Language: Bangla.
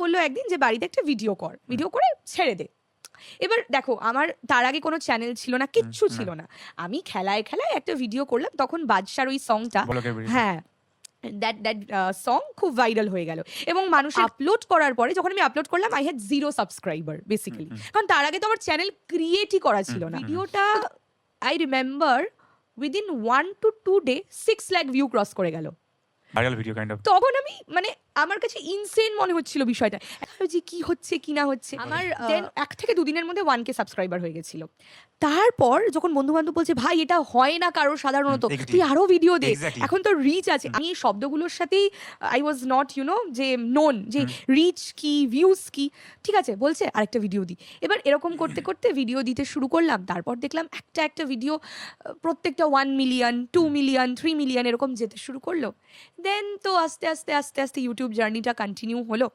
বললো একদিন যে বাড়িতে একটা ভিডিও করে ছেড়ে দে। এবার দেখো আমার তার আগে কোনো চ্যানেল ছিল না, কিচ্ছু ছিল না। আমি খেলায় একটা ভিডিও করলাম, তখন বাদশার ওই সংটা, বলকের বেরিয়েছে। হ্যাঁ, দ্যাট সং খুব ভাইরাল হয়ে গেল। এবং মানুষ আপলোড করার পরে, যখন আমি আপলোড করলাম, আই হ্যাড 0 সাবস্ক্রাইবার বেসিক্যালি, কারণ তার আগে তো আমার চ্যানেল ক্রিয়েটই করা ছিল না। ভিডিওটা I remember within 1 to 2 day 6 lakh view cross করে গেল। Viral video kind of. তখন আমি মানে আমার কাছে ইনসেন মনে হচ্ছিল বিষয়টা, যে কি হচ্ছে কি না হচ্ছে। আমার দেন 1 থেকে 2 দিনের মধ্যে 1K সাবস্ক্রাইবার হয়ে গেছিল। তারপর যখন বন্ধু বান্ধব বলছে ভাই এটা হয় না কারো সাধারণত, তুই আরো ভিডিও দে, এখন তো রিচ আছে। আমি এই শব্দগুলোর সাথেই আই ওয়াজ নট যে নোন যে রিচ কি ভিউজ কি। ঠিক আছে, বলছে আরেকটা ভিডিও দি। এবার এরকম করতে করতে ভিডিও দিতে শুরু করলাম। তারপর দেখলাম একটা ভিডিও প্রত্যেকটা 1 মিলিয়ন 2 মিলিয়ন 3 মিলিয়ন এরকম যেতে শুরু করলো। দেন তো আস্তে আস্তে ইউটিউব জার্নিটা কন্টিনিউ হলো।